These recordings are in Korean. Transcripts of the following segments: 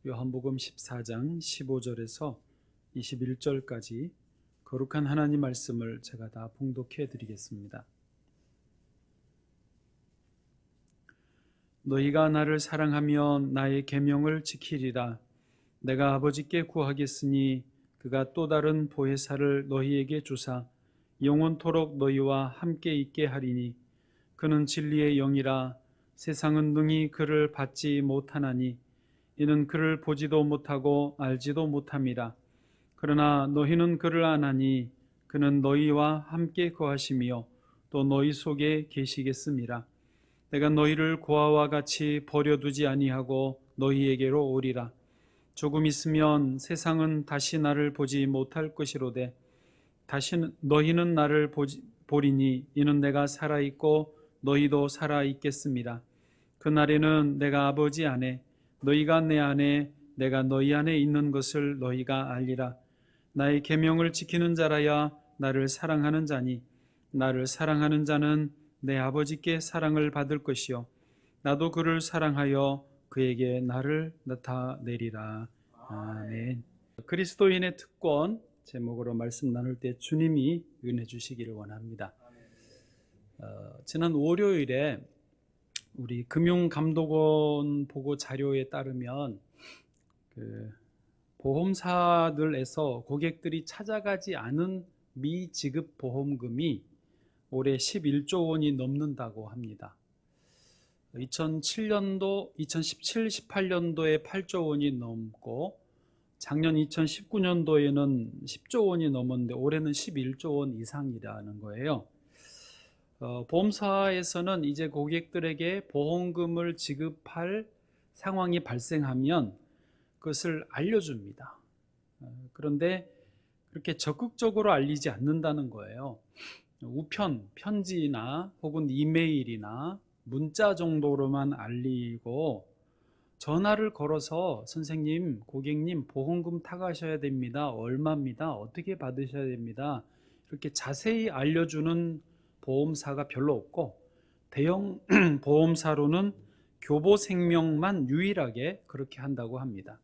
요한복음 14장 15절에서 21절까지 거룩한 하나님 말씀을 제가 다 봉독해 드리겠습니다. 너희가 나를 사랑하면 나의 계명을 지키리라. 내가 아버지께 구하겠으니 그가 또 다른 보혜사를 너희에게 주사 영원토록 너희와 함께 있게 하리니 그는 진리의 영이라. 세상은 능히 그를 받지 못하나니 이는 그를 보지도 못하고 알지도 못함이라. 그러나 너희는 그를 아나니 그는 너희와 함께 거하시며 또 너희 속에 계시겠음이라. 내가 너희를 고아와 같이 버려두지 아니하고 너희에게로 오리라. 조금 있으면 세상은 다시 나를 보지 못할 것이로되 다시 너희는 나를 보리니 이는 내가 살아있고 너희도 살아있겠음이라. 그날에는 내가 아버지 안에 너희가 내 안에 내가 너희 안에 있는 것을 너희가 알리라. 나의 계명을 지키는 자라야 나를 사랑하는 자니 나를 사랑하는 자는 내 아버지께 사랑을 받을 것이요 나도 그를 사랑하여 그에게 나를 나타내리라. 아멘. 그리스도인의 특권 제목으로 말씀 나눌 때 주님이 은혜 주시기를 원합니다. 지난 월요일에 우리 금융감독원 보고 자료에 따르면 보험사들에서 고객들이 찾아가지 않은 미지급 보험금이 올해 11조 원이 넘는다고 합니다. 2017, 18년도에 8조 원이 넘고 작년 2019년도에는 10조 원이 넘었는데 올해는 11조 원 이상이라는 거예요. 보험사에서는 이제 고객들에게 보험금을 지급할 상황이 발생하면 그것을 알려줍니다. 그런데 그렇게 적극적으로 알리지 않는다는 거예요. 우편, 편지나 혹은 이메일이나 문자 정도로만 알리고 전화를 걸어서 선생님, 고객님 보험금 타가셔야 됩니다. 얼마입니다. 어떻게 받으셔야 됩니다. 이렇게 자세히 알려주는 보험사가 별로 없고 대형 보험사로는 교보생명만 유일하게 그렇게 한다고 합니다.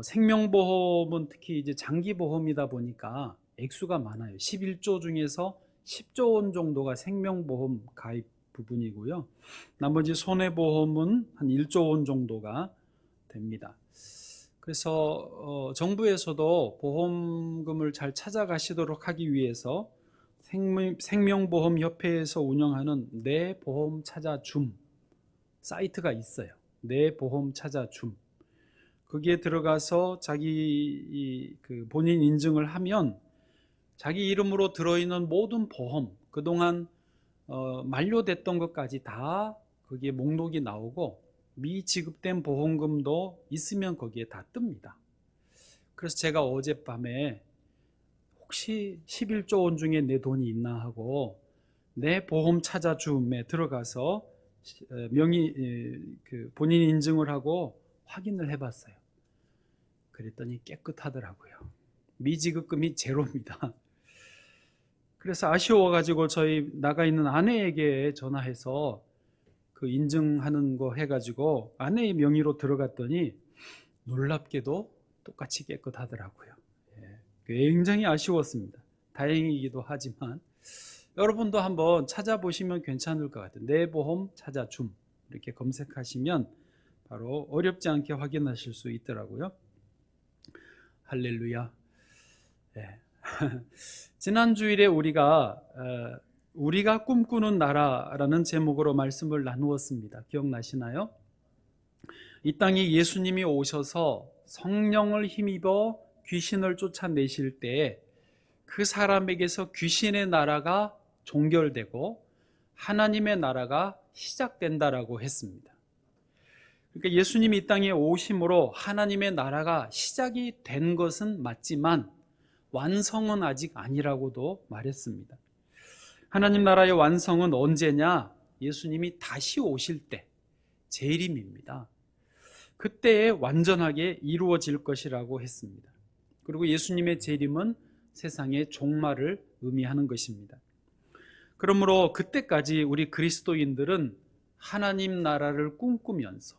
생명보험은 특히 이제 장기보험이다 보니까 액수가 많아요. 11조 중에서 10조 원 정도가 생명보험 가입 부분이고요. 나머지 손해보험은 한 1조 원 정도가 됩니다. 그래서 정부에서도 보험금을 잘 찾아가시도록 하기 위해서 생명보험협회에서 운영하는 내 보험 찾아줌 사이트가 있어요. 내 보험 찾아줌. 거기에 들어가서 자기 본인 인증을 하면 자기 이름으로 들어있는 모든 보험, 그동안 만료됐던 것까지 다 거기에 목록이 나오고 미지급된 보험금도 있으면 거기에 다 뜹니다. 그래서 제가 어젯밤에 혹시 11조 원 중에 내 돈이 있나 하고 내 보험 찾아줌에 들어가서 본인 인증을 하고 확인을 해봤어요. 그랬더니 깨끗하더라고요. 미지급금이 제로입니다. 그래서 아쉬워가지고 저희 나가 있는 아내에게 전화해서 그 인증하는 거 해가지고 아내의 명의로 들어갔더니 놀랍게도 똑같이 깨끗하더라고요. 굉장히 아쉬웠습니다. 다행이기도 하지만 여러분도 한번 찾아보시면 괜찮을 것 같아요. 내 보험 찾아줌 이렇게 검색하시면 바로 어렵지 않게 확인하실 수 있더라고요. 할렐루야. 지난 주일에 우리가 꿈꾸는 나라라는 제목으로 말씀을 나누었습니다. 기억나시나요? 이 땅에 예수님이 오셔서 성령을 힘입어 귀신을 쫓아내실 때 그 사람에게서 귀신의 나라가 종결되고 하나님의 나라가 시작된다라고 했습니다. 그러니까 예수님이 이 땅에 오심으로 하나님의 나라가 시작이 된 것은 맞지만 완성은 아직 아니라고도 말했습니다. 하나님 나라의 완성은 언제냐? 예수님이 다시 오실 때 재림입니다. 그때에 완전하게 이루어질 것이라고 했습니다. 그리고 예수님의 재림은 세상의 종말을 의미하는 것입니다. 그러므로 그때까지 우리 그리스도인들은 하나님 나라를 꿈꾸면서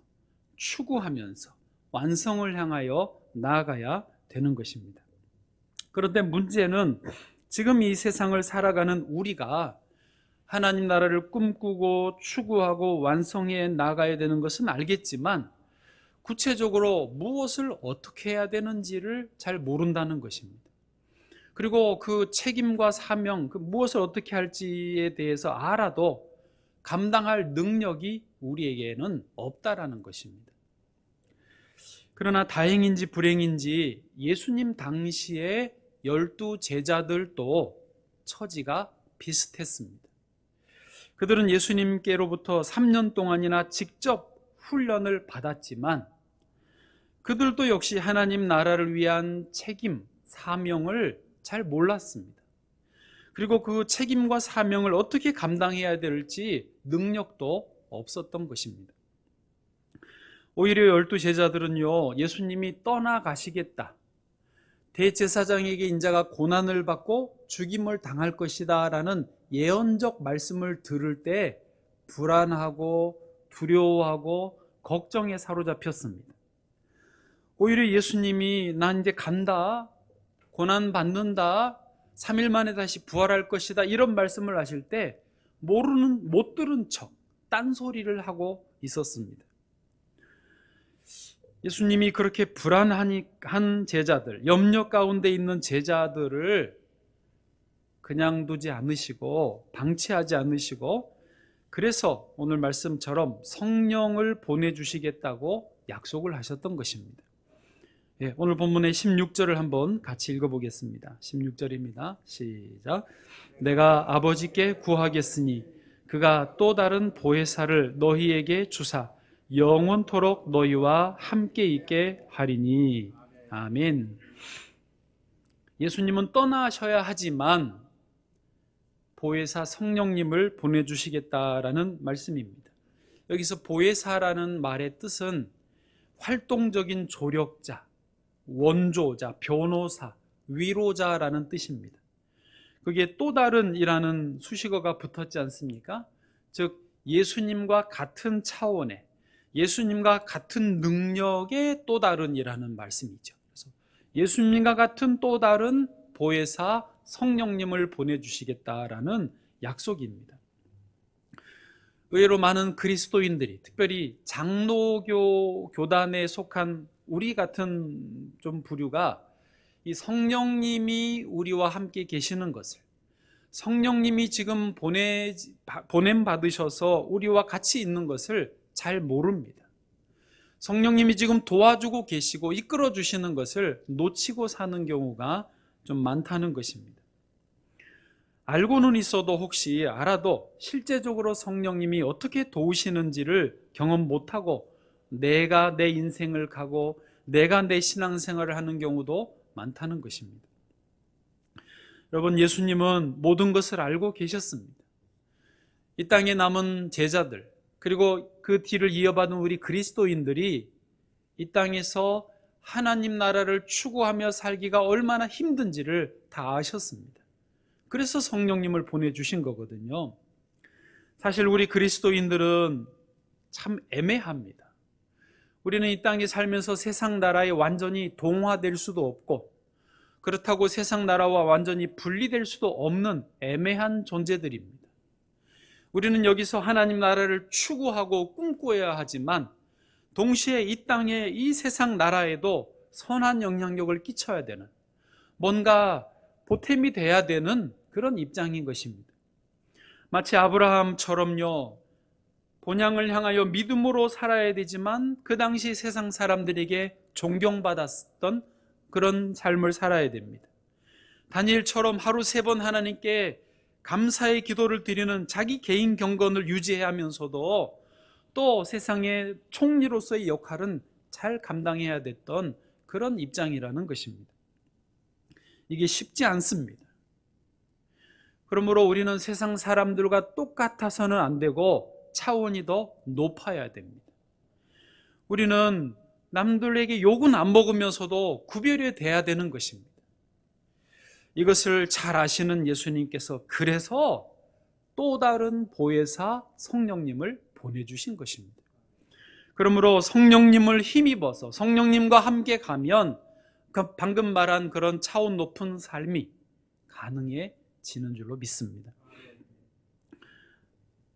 추구하면서 완성을 향하여 나아가야 되는 것입니다. 그런데 문제는 지금 이 세상을 살아가는 우리가 하나님 나라를 꿈꾸고 추구하고 완성해 나가야 되는 것은 알겠지만 구체적으로 무엇을 어떻게 해야 되는지를 잘 모른다는 것입니다. 그리고 그 책임과 사명, 그 무엇을 어떻게 할지에 대해서 알아도 감당할 능력이 우리에게는 없다라는 것입니다. 그러나 다행인지 불행인지 예수님 당시에 12 제자들도 처지가 비슷했습니다. 그들은 예수님께로부터 3년 동안이나 직접 훈련을 받았지만 그들도 역시 하나님 나라를 위한 책임, 사명을 잘 몰랐습니다. 그리고 그 책임과 사명을 어떻게 감당해야 될지 능력도 없었던 것입니다. 오히려 12 제자들은요, 예수님이 떠나가시겠다, 대제사장에게 인자가 고난을 받고 죽임을 당할 것이다 라는 예언적 말씀을 들을 때 불안하고 두려워하고 걱정에 사로잡혔습니다. 오히려 예수님이 나 이제 간다, 고난 받는다, 3일 만에 다시 부활할 것이다 이런 말씀을 하실 때 못 들은 척 딴소리를 하고 있었습니다. 예수님이 그렇게 불안한 제자들, 염려 가운데 있는 제자들을 그냥 두지 않으시고 방치하지 않으시고 그래서 오늘 말씀처럼 성령을 보내주시겠다고 약속을 하셨던 것입니다. 예, 오늘 본문의 16절을 한번 같이 읽어보겠습니다. 16절입니다. 시작. 내가 아버지께 구하겠으니 그가 또 다른 보혜사를 너희에게 주사 영원토록 너희와 함께 있게 하리니. 아멘. 예수님은 떠나셔야 하지만 보혜사 성령님을 보내주시겠다라는 말씀입니다. 여기서 보혜사라는 말의 뜻은 활동적인 조력자, 원조자, 변호사, 위로자라는 뜻입니다. 그게 또 다른이라는 수식어가 붙었지 않습니까? 즉 예수님과 같은 차원의, 예수님과 같은 능력의 또 다른이라는 말씀이죠. 그래서 예수님과 같은 또 다른 보혜사 성령님을 보내주시겠다라는 약속입니다. 의외로 많은 그리스도인들이, 특별히 장로교 교단에 속한 우리 같은 좀 부류가 이 성령님이 우리와 함께 계시는 것을, 성령님이 지금 보냄 받으셔서 우리와 같이 있는 것을 잘 모릅니다. 성령님이 지금 도와주고 계시고 이끌어 주시는 것을 놓치고 사는 경우가 좀 많다는 것입니다. 알고는 있어도 혹시 알아도 실제적으로 성령님이 어떻게 도우시는지를 경험 못하고 내가 내 인생을 가고 내가 내 신앙생활을 하는 경우도 많다는 것입니다. 여러분, 예수님은 모든 것을 알고 계셨습니다. 이 땅에 남은 제자들, 그리고 그 뒤를 이어받은 우리 그리스도인들이 이 땅에서 하나님 나라를 추구하며 살기가 얼마나 힘든지를 다 아셨습니다. 그래서 성령님을 보내주신 거거든요. 사실 우리 그리스도인들은 참 애매합니다. 우리는 이 땅에 살면서 세상 나라에 완전히 동화될 수도 없고 그렇다고 세상 나라와 완전히 분리될 수도 없는 애매한 존재들입니다. 우리는 여기서 하나님 나라를 추구하고 꿈꿔야 하지만 동시에 이 땅에 이 세상 나라에도 선한 영향력을 끼쳐야 되는, 뭔가 보탬이 돼야 되는 그런 입장인 것입니다. 마치 아브라함처럼요, 본향을 향하여 믿음으로 살아야 되지만 그 당시 세상 사람들에게 존경받았던 그런 삶을 살아야 됩니다. 다니엘처럼 하루 3번 하나님께 감사의 기도를 드리는 자기 개인 경건을 유지해야 하면서도 또 세상의 총리로서의 역할은 잘 감당해야 됐던 그런 입장이라는 것입니다. 이게 쉽지 않습니다. 그러므로 우리는 세상 사람들과 똑같아서는 안 되고 차원이 더 높아야 됩니다. 우리는 남들에게 욕은 안 먹으면서도 구별이 돼야 되는 것입니다. 이것을 잘 아시는 예수님께서 그래서 또 다른 보혜사 성령님을 보내주신 것입니다. 그러므로 성령님을 힘입어서 성령님과 함께 가면 방금 말한 그런 차원 높은 삶이 가능해지는 줄로 믿습니다.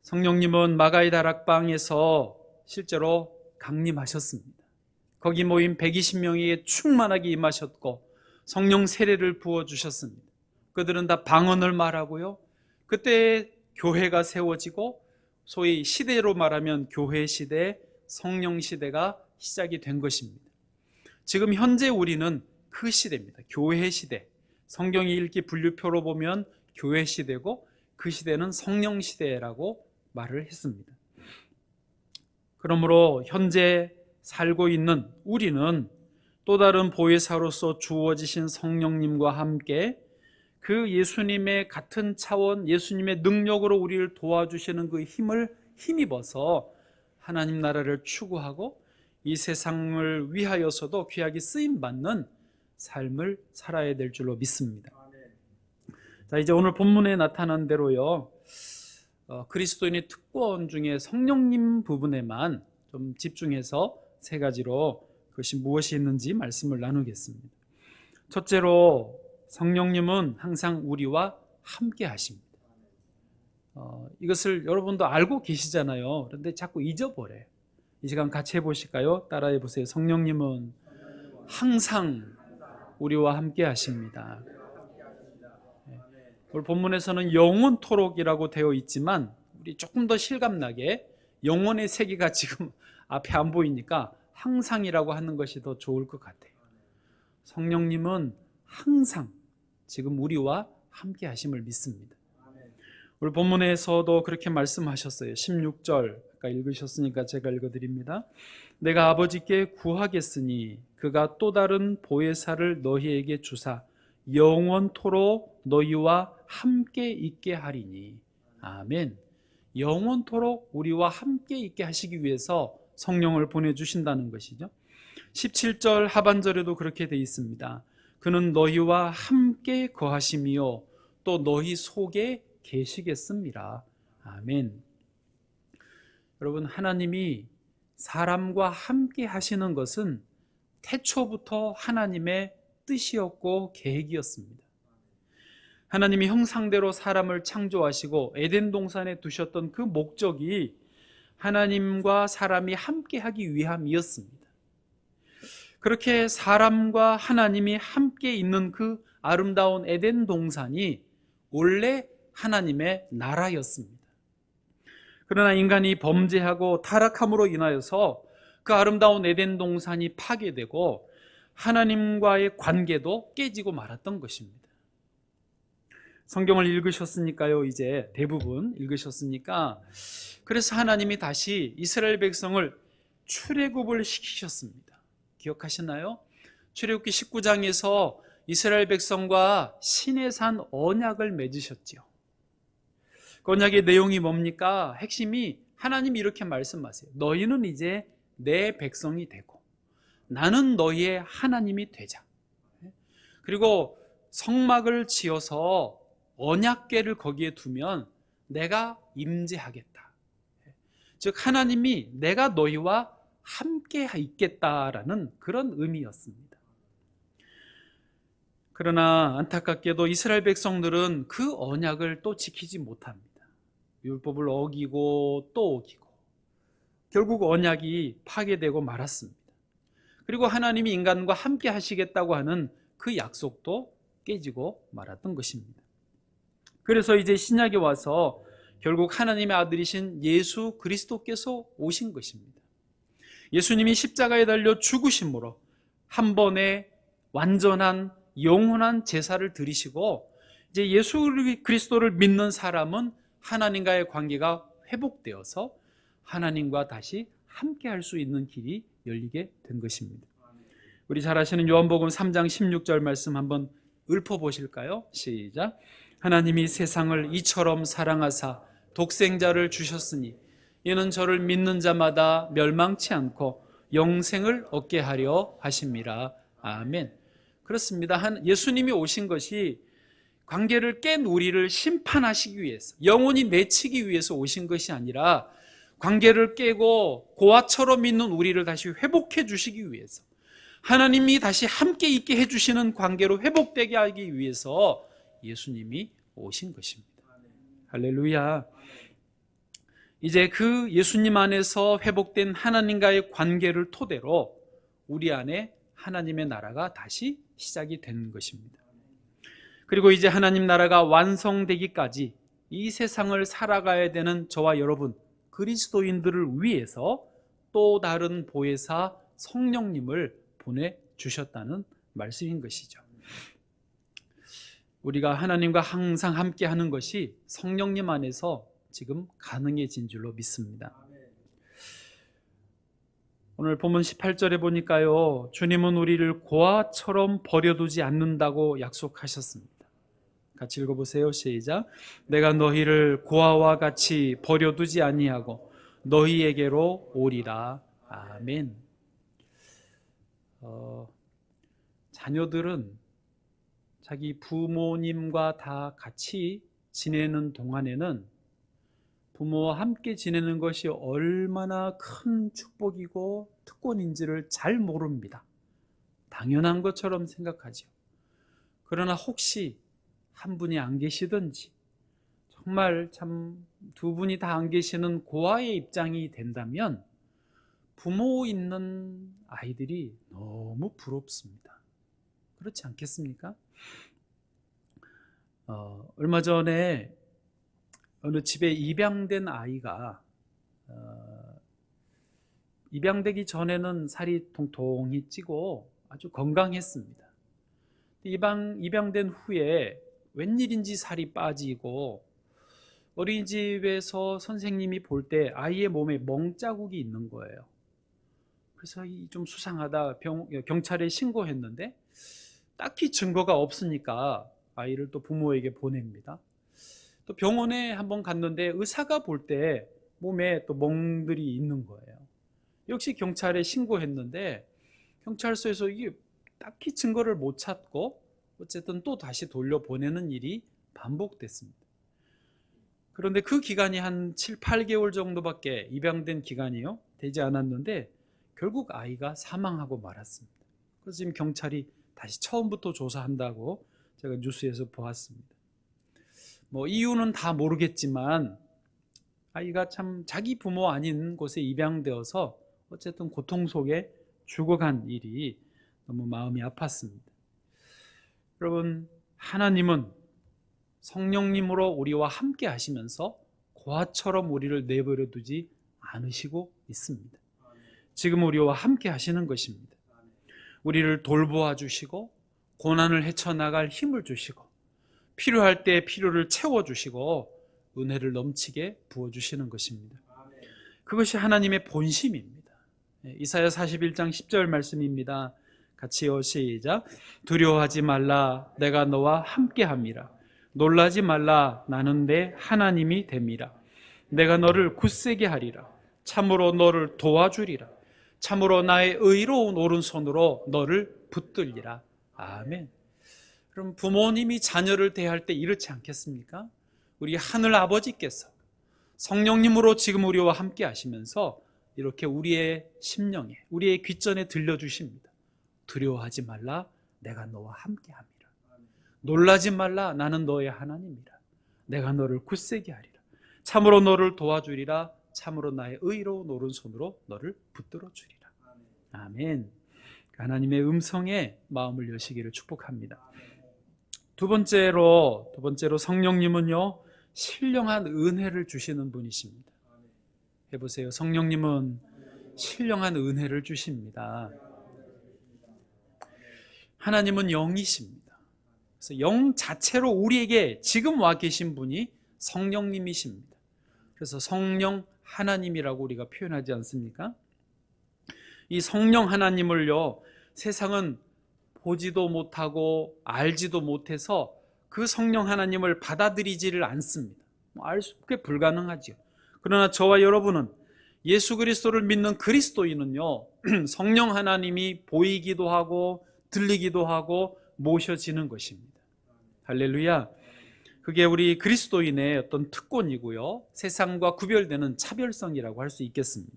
성령님은 마가의 다락방에서 실제로 강림하셨습니다. 거기 모인 120명에게 충만하게 임하셨고 성령 세례를 부어주셨습니다. 그들은 다 방언을 말하고요. 그때 교회가 세워지고 소위 시대로 말하면 교회 시대, 성령 시대가 시작이 된 것입니다. 지금 현재 우리는 그 시대입니다. 교회 시대. 성경이 읽기 분류표로 보면 교회 시대고 그 시대는 성령 시대라고 말을 했습니다. 그러므로 현재 살고 있는 우리는 또 다른 보혜사로서 주어지신 성령님과 함께 그 예수님의 같은 차원, 예수님의 능력으로 우리를 도와주시는 그 힘을 힘입어서 하나님 나라를 추구하고 이 세상을 위하여서도 귀하게 쓰임받는 삶을 살아야 될 줄로 믿습니다. 자, 이제 오늘 본문에 나타난 대로요, 그리스도인의 특권 중에 성령님 부분에만 좀 집중해서 세 가지로 그것이 무엇이 있는지 말씀을 나누겠습니다. 첫째로 성령님은 항상 우리와 함께 하십니다. 이것을 여러분도 알고 계시잖아요. 그런데 자꾸 잊어버려요. 이 시간 같이 해보실까요? 따라해 보세요. 성령님은 항상 우리와 함께 하십니다. 오늘 본문에서는 영원토록이라고 되어 있지만 우리 조금 더 실감나게 영원의 세계가 지금 앞에 안 보이니까 항상이라고 하는 것이 더 좋을 것 같아요. 성령님은 항상 지금 우리와 함께 하심을 믿습니다. 오늘 본문에서도 그렇게 말씀하셨어요. 16절 아까 읽으셨으니까 제가 읽어드립니다. 내가 아버지께 구하겠으니 그가 또 다른 보혜사를 너희에게 주사 영원토록 너희와 함께 있게 하리니. 아멘. 영원토록 우리와 함께 있게 하시기 위해서 성령을 보내주신다는 것이죠. 17절 하반절에도 그렇게 되어 있습니다. 그는 너희와 함께 거하시며 또 너희 속에 계시겠습니다. 아멘. 여러분, 하나님이 사람과 함께 하시는 것은 태초부터 하나님의 뜻이었고 계획이었습니다. 하나님이 형상대로 사람을 창조하시고 에덴 동산에 두셨던 그 목적이 하나님과 사람이 함께 하기 위함이었습니다. 그렇게 사람과 하나님이 함께 있는 그 아름다운 에덴 동산이 원래 하나님의 나라였습니다. 그러나 인간이 범죄하고 타락함으로 인하여서 그 아름다운 에덴 동산이 파괴되고 하나님과의 관계도 깨지고 말았던 것입니다. 성경을 읽으셨으니까요, 이제 대부분 읽으셨으니까, 그래서 하나님이 다시 이스라엘 백성을 출애굽을 시키셨습니다. 기억하시나요? 출애굽기 19장에서 이스라엘 백성과 시내산 언약을 맺으셨지요. 그 언약의 내용이 뭡니까? 핵심이 하나님이 이렇게 말씀하세요. 너희는 이제 내 백성이 되고 나는 너희의 하나님이 되자. 그리고 성막을 지어서 언약궤를 거기에 두면 내가 임재하겠다. 즉 하나님이 내가 너희와 함께 있겠다라는 그런 의미였습니다. 그러나 안타깝게도 이스라엘 백성들은 그 언약을 또 지키지 못합니다. 율법을 어기고 또 어기고 결국 언약이 파괴되고 말았습니다. 그리고 하나님이 인간과 함께 하시겠다고 하는 그 약속도 깨지고 말았던 것입니다. 그래서 이제 신약에 와서 결국 하나님의 아들이신 예수 그리스도께서 오신 것입니다. 예수님이 십자가에 달려 죽으심으로 한 번의 완전한 영원한 제사를 드리시고 이제 예수 그리스도를 믿는 사람은 하나님과의 관계가 회복되어서 하나님과 다시 함께 할 수 있는 길이 열리게 된 것입니다. 우리 잘 아시는 요한복음 3장 16절 말씀 한번 읊어보실까요? 시작. 하나님이 세상을 이처럼 사랑하사 독생자를 주셨으니 이는 저를 믿는 자마다 멸망치 않고 영생을 얻게 하려 하심이라. 아멘. 그렇습니다. 예수님이 오신 것이 관계를 깬 우리를 심판하시기 위해서, 영원히 맺히기 위해서 오신 것이 아니라 관계를 깨고 고아처럼 있는 우리를 다시 회복해 주시기 위해서, 하나님이 다시 함께 있게 해주시는 관계로 회복되게 하기 위해서 예수님이 오신 것입니다. 할렐루야. 이제 그 예수님 안에서 회복된 하나님과의 관계를 토대로 우리 안에 하나님의 나라가 다시 시작이 된 것입니다. 그리고 이제 하나님 나라가 완성되기까지 이 세상을 살아가야 되는 저와 여러분 그리스도인들을 위해서 또 다른 보혜사 성령님을 보내주셨다는 말씀인 것이죠. 우리가 하나님과 항상 함께 하는 것이 성령님 안에서 지금 가능해진 줄로 믿습니다. 오늘 본문 18절에 보니까요, 주님은 우리를 고아처럼 버려두지 않는다고 약속하셨습니다. 같이 읽어보세요. 시작. 내가 너희를 고아와 같이 버려두지 아니하고 너희에게로 오리라. 아멘. 자녀들은 자기 부모님과 다 같이 지내는 동안에는 부모와 함께 지내는 것이 얼마나 큰 축복이고 특권인지를 잘 모릅니다. 당연한 것처럼 생각하죠. 그러나 혹시 한 분이 안 계시든지 정말 참 두 분이 다 안 계시는 고아의 입장이 된다면 부모 있는 아이들이 너무 부럽습니다. 그렇지 않겠습니까? 얼마 전에 어느 집에 입양된 아이가 입양되기 전에는 살이 통통히 찌고 아주 건강했습니다. 입양된 후에 웬일인지 살이 빠지고 어린이집에서 선생님이 볼 때 아이의 몸에 멍자국이 있는 거예요. 그래서 좀 수상하다 경찰에 신고했는데 딱히 증거가 없으니까 아이를 또 부모에게 보냅니다. 또 병원에 한번 갔는데 의사가 볼 때 몸에 또 멍들이 있는 거예요. 역시 경찰에 신고했는데 경찰서에서 이게 딱히 증거를 못 찾고 어쨌든 또 다시 돌려보내는 일이 반복됐습니다. 그런데 그 기간이 한 7, 8개월 정도밖에 입양된 기간이요 되지 않았는데 결국 아이가 사망하고 말았습니다. 그래서 지금 경찰이 다시 처음부터 조사한다고 제가 뉴스에서 보았습니다. 이유는 다 모르겠지만 아이가 참 자기 부모 아닌 곳에 입양되어서 어쨌든 고통 속에 죽어간 일이 너무 마음이 아팠습니다. 여러분, 하나님은 성령님으로 우리와 함께 하시면서 고아처럼 우리를 내버려 두지 않으시고 있습니다. 지금 우리와 함께 하시는 것입니다. 우리를 돌보아 주시고 고난을 헤쳐나갈 힘을 주시고 필요할 때 필요를 채워주시고 은혜를 넘치게 부어주시는 것입니다. 그것이 하나님의 본심입니다. 이사야 41장 10절 말씀입니다. 같이요. 시작. 두려워하지 말라. 내가 너와 함께함이라. 놀라지 말라. 나는 내 하나님이 됨이라. 내가 너를 굳세게 하리라. 참으로 너를 도와주리라. 참으로 나의 의로운 오른손으로 너를 붙들리라. 아멘. 그럼 부모님이 자녀를 대할 때 이렇지 않겠습니까? 우리 하늘 아버지께서 성령님으로 지금 우리와 함께 하시면서 이렇게 우리의 심령에, 우리의 귓전에 들려주십니다. 두려워하지 말라. 내가 너와 함께 함이라. 놀라지 말라. 나는 너의 하나님이라. 내가 너를 굳세게 하리라. 참으로 너를 도와주리라. 참으로 나의 의로운 오른손으로 너를 붙들어 주리라. 아멘. 하나님의 음성에 마음을 여시기를 축복합니다. 두 번째로 성령님은요, 신령한 은혜를 주시는 분이십니다. 해보세요. 성령님은 신령한 은혜를 주십니다. 하나님은 영이십니다. 그래서 영 자체로 우리에게 지금 와 계신 분이 성령님이십니다. 그래서 성령 하나님이라고 우리가 표현하지 않습니까? 이 성령 하나님을요, 세상은 보지도 못하고 알지도 못해서 그 성령 하나님을 받아들이지를 않습니다. 알 수 없게 불가능하죠. 그러나 저와 여러분은 예수 그리스도를 믿는 그리스도인은요, 성령 하나님이 보이기도 하고 들리기도 하고 모셔지는 것입니다. 할렐루야. 그게 우리 그리스도인의 어떤 특권이고요, 세상과 구별되는 차별성이라고 할 수 있겠습니다.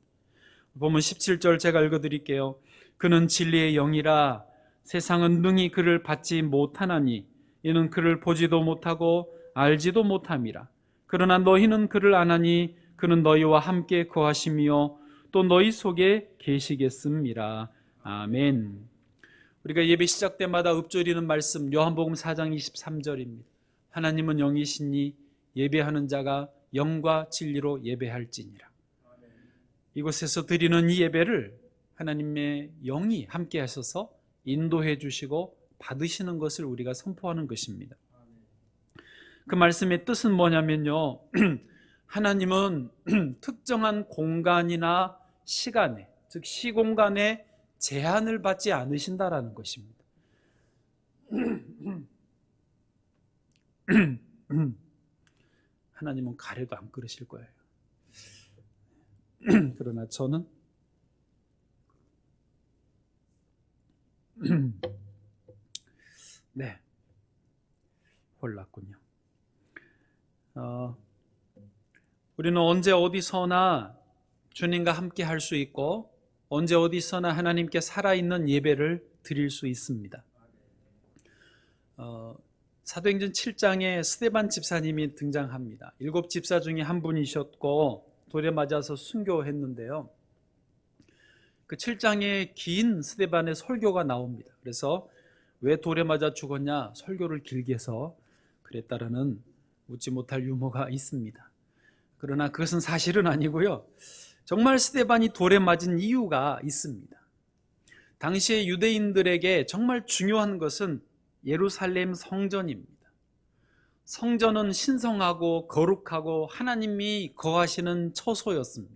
보면 17절 제가 읽어드릴게요. 그는 진리의 영이라 세상은 능히 그를 받지 못하나니 이는 그를 보지도 못하고 알지도 못함이라. 그러나 너희는 그를 아나니 그는 너희와 함께 거하시며 또 너희 속에 계시겠습니다. 아멘. 우리가 예배 시작 때마다 읊조리는 말씀 요한복음 4장 23절입니다. 하나님은 영이시니 예배하는 자가 영과 진리로 예배할지니라. 이곳에서 드리는 이 예배를 하나님의 영이 함께 하셔서 인도해 주시고 받으시는 것을 우리가 선포하는 것입니다. 그 말씀의 뜻은 뭐냐면요, 하나님은 특정한 공간이나 시간에, 즉 시공간에 제한을 받지 않으신다라는 것입니다. 하나님은 가래도 안 끓으실 거예요. 그러나 저는 네, 홀랐군요. 우리는 언제 어디서나 주님과 함께 할 수 있고 언제 어디서나 하나님께 살아있는 예배를 드릴 수 있습니다. 사도행전 7장에 스데반 집사님이 등장합니다. 7 집사 중에 한 분이셨고 돌에 맞아서 순교했는데요. 그 7장에 긴 스데반의 설교가 나옵니다. 그래서 왜 돌에 맞아 죽었냐, 설교를 길게 해서 그랬다라는 웃지 못할 유머가 있습니다. 그러나 그것은 사실은 아니고요, 정말 스데반이 돌에 맞은 이유가 있습니다. 당시에 유대인들에게 정말 중요한 것은 예루살렘 성전입니다. 성전은 신성하고 거룩하고 하나님이 거하시는 처소였습니다.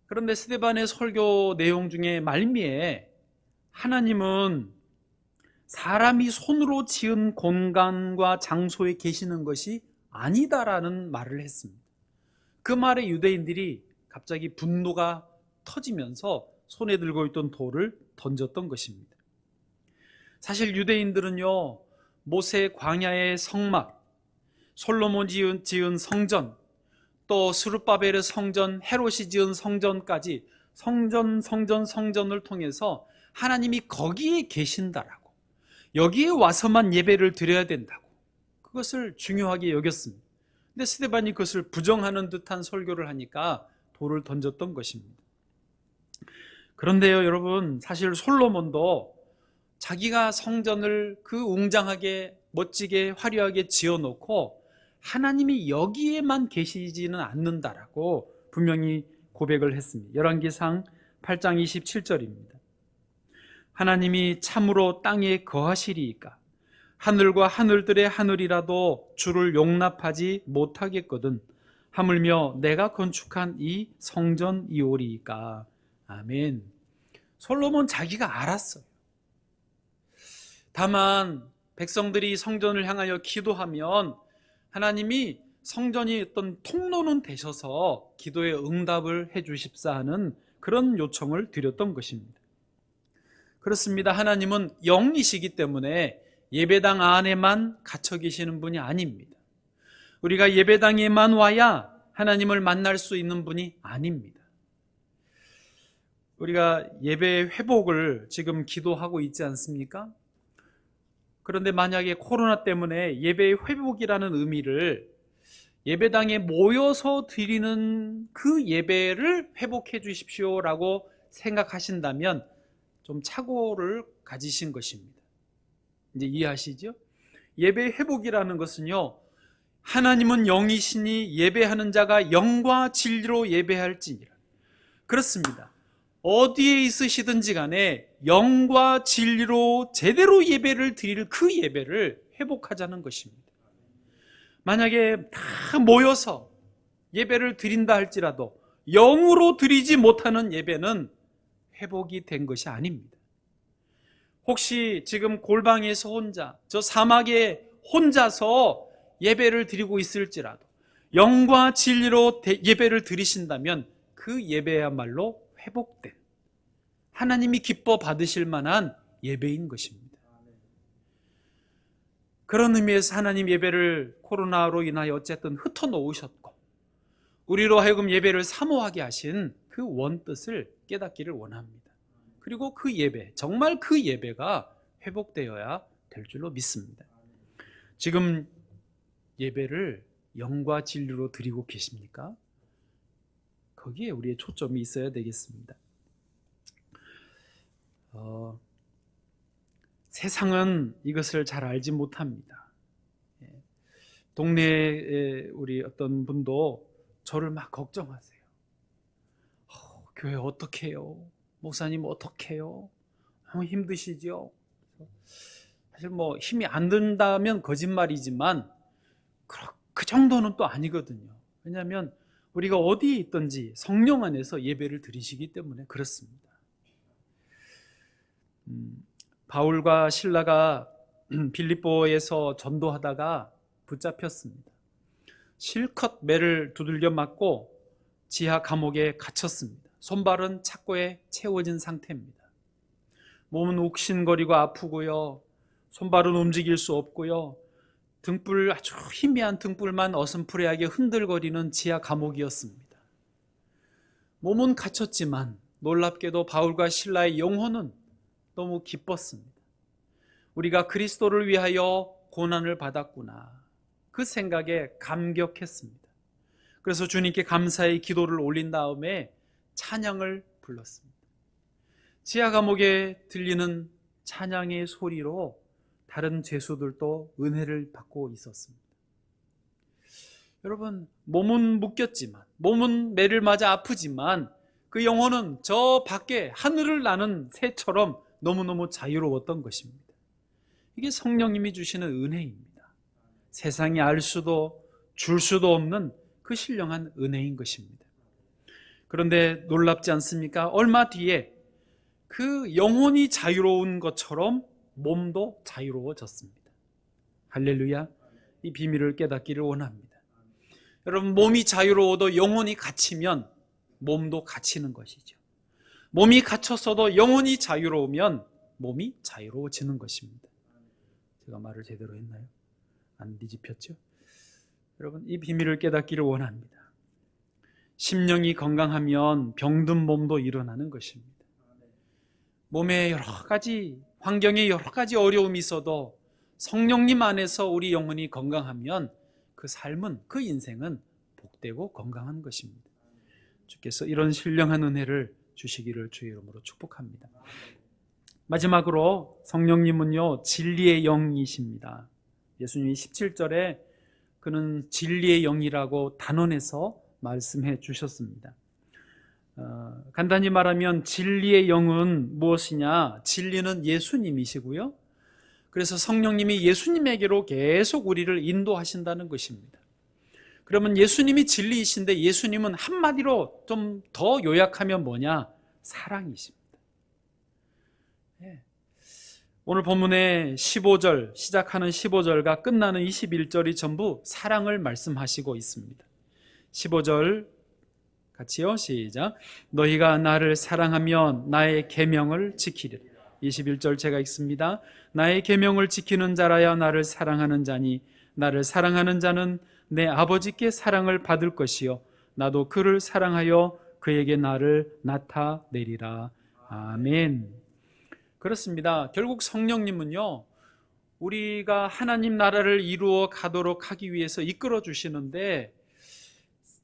그런데 스데반의 설교 내용 중에 말미에 하나님은 사람이 손으로 지은 공간과 장소에 계시는 것이 아니다라는 말을 했습니다. 그 말에 유대인들이 갑자기 분노가 터지면서 손에 들고 있던 돌을 던졌던 것입니다. 사실 유대인들은요, 모세 광야의 성막, 솔로몬이 지은 성전, 또 스룹바벨의 성전, 헤롯이 지은 성전까지 성전을 통해서 하나님이 거기에 계신다라고, 여기에 와서만 예배를 드려야 된다고, 그것을 중요하게 여겼습니다. 근데 스데반이 그것을 부정하는 듯한 설교를 하니까 돌을 던졌던 것입니다. 그런데요, 여러분, 사실 솔로몬도 자기가 성전을 그 웅장하게 멋지게 화려하게 지어놓고 하나님이 여기에만 계시지는 않는다라고 분명히 고백을 했습니다. 열왕기상 8장 27절입니다. 하나님이 참으로 땅에 거하시리이까 하늘과 하늘들의 하늘이라도 주를 용납하지 못하겠거든 하물며 내가 건축한 이 성전이오리이까. 아멘. 솔로몬 자기가 알았어요. 다만 백성들이 성전을 향하여 기도하면 하나님이 성전이 어떤 통로는 되셔서 기도에 응답을 해 주십사 하는 그런 요청을 드렸던 것입니다. 그렇습니다. 하나님은 영이시기 때문에 예배당 안에만 갇혀 계시는 분이 아닙니다. 우리가 예배당에만 와야 하나님을 만날 수 있는 분이 아닙니다. 우리가 예배 회복을 지금 기도하고 있지 않습니까? 그런데 만약에 코로나 때문에 예배의 회복이라는 의미를 예배당에 모여서 드리는 그 예배를 회복해 주십시오라고 생각하신다면 좀 착오를 가지신 것입니다. 이제 이해하시죠? 예배 회복이라는 것은요, 하나님은 영이시니 예배하는 자가 영과 진리로 예배할지니라. 그렇습니다. 어디에 있으시든지 간에 영과 진리로 제대로 예배를 드릴 그 예배를 회복하자는 것입니다. 만약에 다 모여서 예배를 드린다 할지라도 영으로 드리지 못하는 예배는 회복이 된 것이 아닙니다. 혹시 지금 골방에서 혼자, 저 사막에 혼자서 예배를 드리고 있을지라도 영과 진리로 예배를 드리신다면 그 예배야말로 회복된, 하나님이 기뻐 받으실 만한 예배인 것입니다. 그런 의미에서 하나님 예배를 코로나로 인하여 어쨌든 흩어놓으셨고 우리로 하여금 예배를 사모하게 하신 그 원뜻을 깨닫기를 원합니다. 그리고 그 예배, 정말 그 예배가 회복되어야 될 줄로 믿습니다. 지금 예배를 영과 진리로 드리고 계십니까? 거기에 우리의 초점이 있어야 되겠습니다. 세상은 이것을 잘 알지 못합니다. 동네에 우리 어떤 분도 저를 막 걱정하세요. 교회 어떻게 해요? 목사님 어떻게 해요? 너무 힘드시죠? 사실 뭐 힘이 안 든다면 거짓말이지만 그 정도는 또 아니거든요. 왜냐하면 우리가 어디에 있든지 성령 안에서 예배를 드리시기 때문에 그렇습니다. 바울과 실라가 빌립보에서 전도하다가 붙잡혔습니다. 실컷 매를 두들겨 맞고 지하 감옥에 갇혔습니다. 손발은 착고에 채워진 상태입니다. 몸은 욱신거리고 아프고요. 손발은 움직일 수 없고요. 등불, 아주 희미한 등불만 어슴푸레하게 흔들거리는 지하 감옥이었습니다. 몸은 갇혔지만 놀랍게도 바울과 실라의 영혼은 너무 기뻤습니다. 우리가 그리스도를 위하여 고난을 받았구나. 그 생각에 감격했습니다. 그래서 주님께 감사의 기도를 올린 다음에 찬양을 불렀습니다. 지하 감옥에 들리는 찬양의 소리로 다른 죄수들도 은혜를 받고 있었습니다. 여러분, 몸은 묶였지만, 몸은 매를 맞아 아프지만 그 영혼은 저 밖에 하늘을 나는 새처럼 너무너무 자유로웠던 것입니다. 이게 성령님이 주시는 은혜입니다. 세상이 알 수도 줄 수도 없는 그 신령한 은혜인 것입니다. 그런데 놀랍지 않습니까? 얼마 뒤에 그 영혼이 자유로운 것처럼 몸도 자유로워졌습니다. 할렐루야. 이 비밀을 깨닫기를 원합니다. 여러분, 몸이 자유로워도 영혼이 갇히면 몸도 갇히는 것이죠. 몸이 갇혔어도 영혼이 자유로우면 몸이 자유로워지는 것입니다. 제가 말을 제대로 했나요? 안 뒤집혔죠? 여러분, 이 비밀을 깨닫기를 원합니다. 심령이 건강하면 병든 몸도 일어나는 것입니다. 몸에 여러 가지, 환경에 여러 가지 어려움이 있어도 성령님 안에서 우리 영혼이 건강하면 그 삶은, 그 인생은 복되고 건강한 것입니다. 주께서 이런 신령한 은혜를 주시기를 주의 이름으로 축복합니다. 마지막으로 성령님은요, 진리의 영이십니다. 예수님이 17절에 그는 진리의 영이라고 단언해서 말씀해 주셨습니다. 간단히 말하면 진리의 영은 무엇이냐? 진리는 예수님이시고요. 그래서 성령님이 예수님에게로 계속 우리를 인도하신다는 것입니다. 그러면 예수님이 진리이신데 예수님은 한마디로 좀 더 요약하면 뭐냐? 사랑이십니다. 오늘 본문의 15절, 시작하는 15절과 끝나는 21절이 전부 사랑을 말씀하시고 있습니다. 15절 같이요, 시작. 너희가 나를 사랑하면 나의 계명을 지키리라. 21절 제가 읽습니다. 나의 계명을 지키는 자라야 나를 사랑하는 자니 나를 사랑하는 자는 내 아버지께 사랑을 받을 것이요 나도 그를 사랑하여 그에게 나를 나타내리라. 아멘. 그렇습니다. 결국 성령님은요, 우리가 하나님 나라를 이루어 가도록 하기 위해서 이끌어 주시는데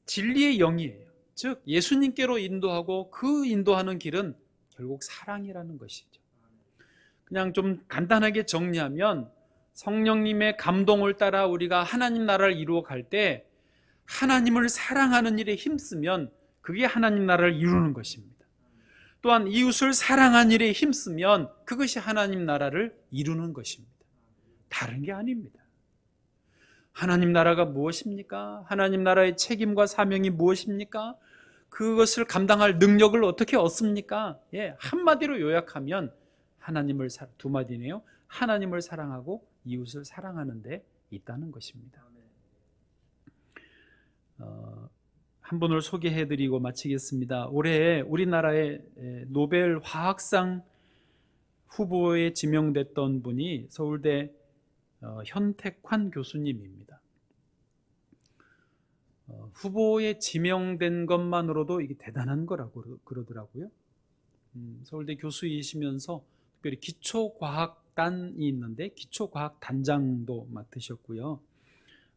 진리의 영이에요. 즉 예수님께로 인도하고 그 인도하는 길은 결국 사랑이라는 것이죠. 그냥 좀 간단하게 정리하면 성령님의 감동을 따라 우리가 하나님 나라를 이루어 갈 때 하나님을 사랑하는 일에 힘쓰면 그게 하나님 나라를 이루는 것입니다. 또한 이웃을 사랑하는 일에 힘쓰면 그것이 하나님 나라를 이루는 것입니다. 다른 게 아닙니다. 하나님 나라가 무엇입니까? 하나님 나라의 책임과 사명이 무엇입니까? 그것을 감당할 능력을 어떻게 얻습니까? 한마디로 요약하면 하나님을 두 마디네요. 하나님을 사랑하고 이웃을 사랑하는 데 있다는 것입니다. 한 분을 소개해드리고 마치겠습니다. 올해 우리나라의 노벨 화학상 후보에 지명됐던 분이 서울대 현택환 교수님입니다. 후보에 지명된 것만으로도 이게 대단한 거라고 그러더라고요. 서울대 교수이시면서 특별히 기초과학단이 있는데 기초과학단장도 맡으셨고요.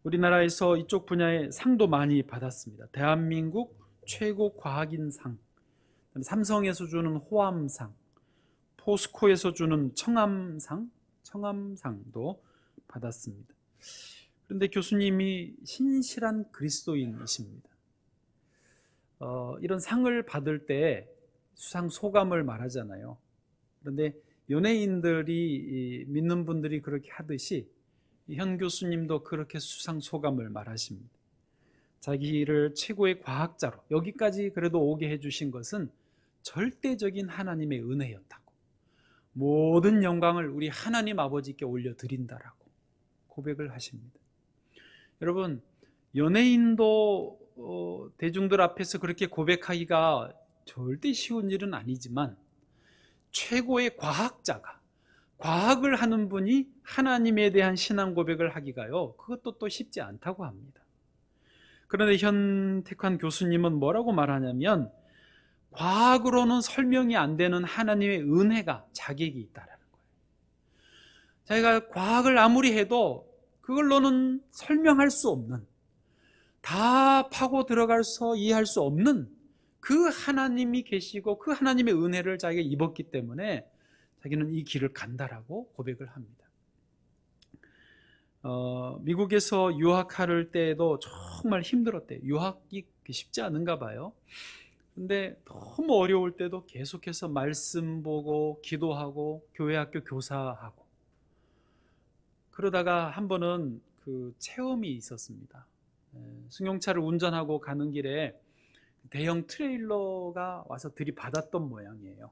우리나라에서 이쪽 분야의 상도 많이 받았습니다. 대한민국 최고 과학인상, 삼성에서 주는 호암상, 포스코에서 주는 청암상도 받았습니다. 그런데 교수님이 신실한 그리스도인이십니다. 이런 상을 받을 때 수상 소감을 말하잖아요. 그런데 연예인들이 믿는 분들이 그렇게 하듯이 현 교수님도 그렇게 수상 소감을 말하십니다. 자기를 최고의 과학자로 여기까지 그래도 오게 해주신 것은 절대적인 하나님의 은혜였다고, 모든 영광을 우리 하나님 아버지께 올려드린다라고 고백을 하십니다. 여러분, 연예인도 대중들 앞에서 그렇게 고백하기가 절대 쉬운 일은 아니지만 최고의 과학자가, 과학을 하는 분이 하나님에 대한 신앙 고백을 하기가요, 그것도 또 쉽지 않다고 합니다. 그런데 현택환 교수님은 뭐라고 말하냐면, 과학으로는 설명이 안 되는 하나님의 은혜가 자격이 있다라는 거예요. 자기가 과학을 아무리 해도 그걸로는 설명할 수 없는, 다 파고 들어가서 이해할 수 없는 그 하나님이 계시고 그 하나님의 은혜를 자기가 입었기 때문에 자기는 이 길을 간다라고 고백을 합니다. 미국에서 유학할 때도 정말 힘들었대요. 유학이 쉽지 않은가 봐요. 근데 너무 어려울 때도 계속해서 말씀 보고 기도하고 교회 학교 교사하고, 그러다가 한 번은 그 체험이 있었습니다. 승용차를 운전하고 가는 길에 대형 트레일러가 와서 들이받았던 모양이에요.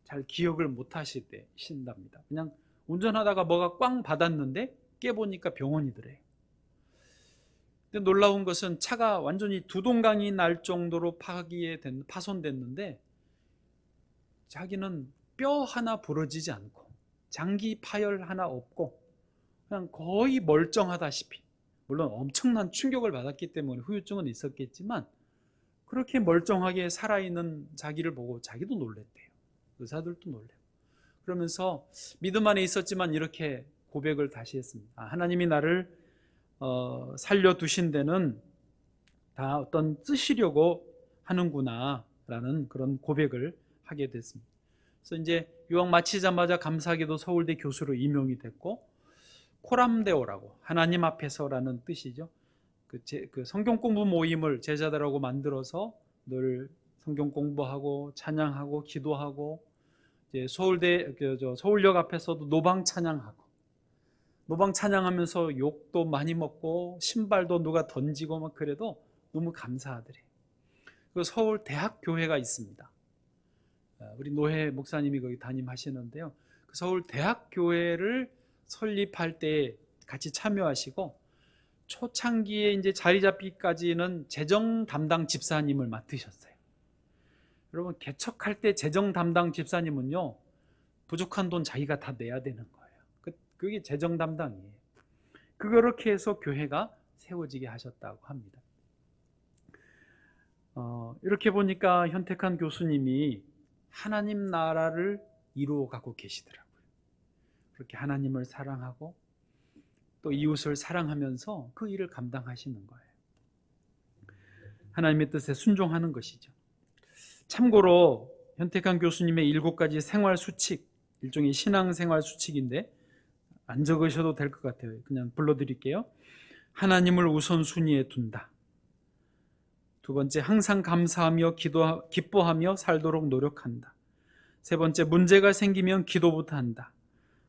잘 기억을 못 하신답니다. 그냥 운전하다가 뭐가 꽝 받았는데 깨보니까 병원이더래요. 근데 놀라운 것은 차가 완전히 두 동강이 날 정도로 파손됐는데 자기는 뼈 하나 부러지지 않고 장기 파열 하나 없고 그냥 거의 멀쩡하다시피, 물론 엄청난 충격을 받았기 때문에 후유증은 있었겠지만 그렇게 멀쩡하게 살아있는 자기를 보고 자기도 놀랬대요. 의사들도 놀래요. 그러면서 믿음 안에 있었지만 이렇게 고백을 다시 했습니다. 하나님이 나를 살려두신 데는 다 어떤 뜻이려고 하는구나 라는 그런 고백을 하게 됐습니다. 그래서 이제 유학 마치자마자 감사하게도 서울대 교수로 임용이 됐고, 코람데오라고 하나님 앞에서라는 뜻이죠. 그 성경 공부 모임을 제자들하고 만들어서 늘 성경 공부하고 찬양하고 기도하고, 이제 서울역 앞에서도 노방 찬양하고, 노방 찬양하면서 욕도 많이 먹고 신발도 누가 던지고 막 그래도 너무 감사하더래요. 그 서울 대학 교회가 있습니다. 우리 노회 목사님이 거기 담임하시는데요. 그 서울 대학 교회를 설립할 때 같이 참여하시고, 초창기에 이제 자리 잡기까지는 재정 담당 집사님을 맡으셨어요. 여러분, 개척할 때 재정 담당 집사님은요, 부족한 돈 자기가 다 내야 되는 거예요. 그게 재정 담당이에요. 그렇게 해서 교회가 세워지게 하셨다고 합니다. 이렇게 보니까 현택환 교수님이 하나님 나라를 이루어가고 계시더라고요. 그렇게 하나님을 사랑하고 또 이웃을 사랑하면서 그 일을 감당하시는 거예요. 하나님의 뜻에 순종하는 것이죠. 참고로 현택환 교수님의 7가지 생활 수칙, 일종의 신앙생활 수칙인데 안 적으셔도 될 것 같아요. 그냥 불러드릴게요. 하나님을 우선순위에 둔다. 두 번째, 항상 감사하며 기뻐하며 살도록 노력한다. 세 번째, 문제가 생기면 기도부터 한다.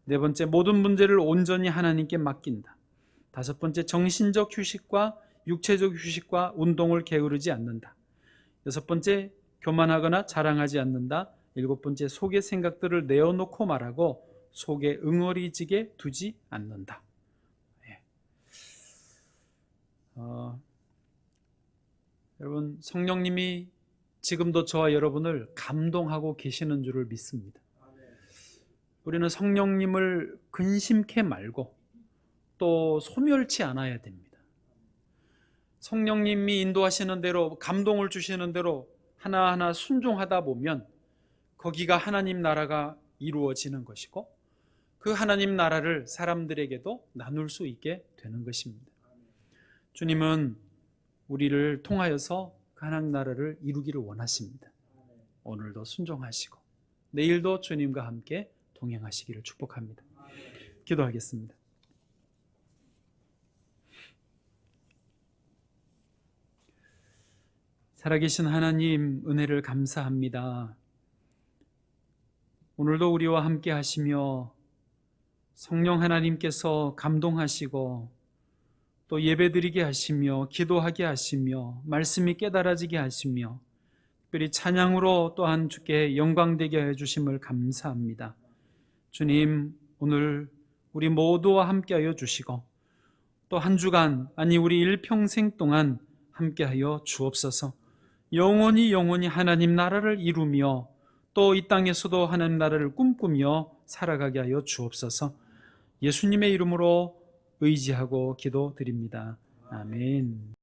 네 번째, 모든 문제를 온전히 하나님께 맡긴다. 다섯 번째, 정신적 휴식과 육체적 휴식과 운동을 게으르지 않는다. 여섯 번째, 교만하거나 자랑하지 않는다. 일곱 번째, 속의 생각들을 내어놓고 말하고 속에 응어리지게 두지 않는다. 여러분, 성령님이 지금도 저와 여러분을 감동하고 계시는 줄을 믿습니다. 우리는 성령님을 근심케 말고 또 소멸치 않아야 됩니다. 성령님이 인도하시는 대로, 감동을 주시는 대로 하나하나 순종하다 보면 거기가 하나님 나라가 이루어지는 것이고, 그 하나님 나라를 사람들에게도 나눌 수 있게 되는 것입니다. 주님은 우리를 통하여서 그 하나님 나라를 이루기를 원하십니다. 오늘도 순종하시고 내일도 주님과 함께 동행하시기를 축복합니다. 기도하겠습니다. 살아계신 하나님, 은혜를 감사합니다. 오늘도 우리와 함께 하시며 성령 하나님께서 감동하시고 또 예배드리게 하시며 기도하게 하시며 말씀이 깨달아지게 하시며 특별히 찬양으로 또한 주께 영광되게 해주심을 감사합니다. 주님, 오늘 우리 모두와 함께하여 주시고 또 한 주간, 아니 우리 일평생 동안 함께하여 주옵소서. 영원히 하나님 나라를 이루며 또 이 땅에서도 하나님 나라를 꿈꾸며 살아가게 하여 주옵소서. 예수님의 이름으로 의지하고 기도드립니다. 아멘.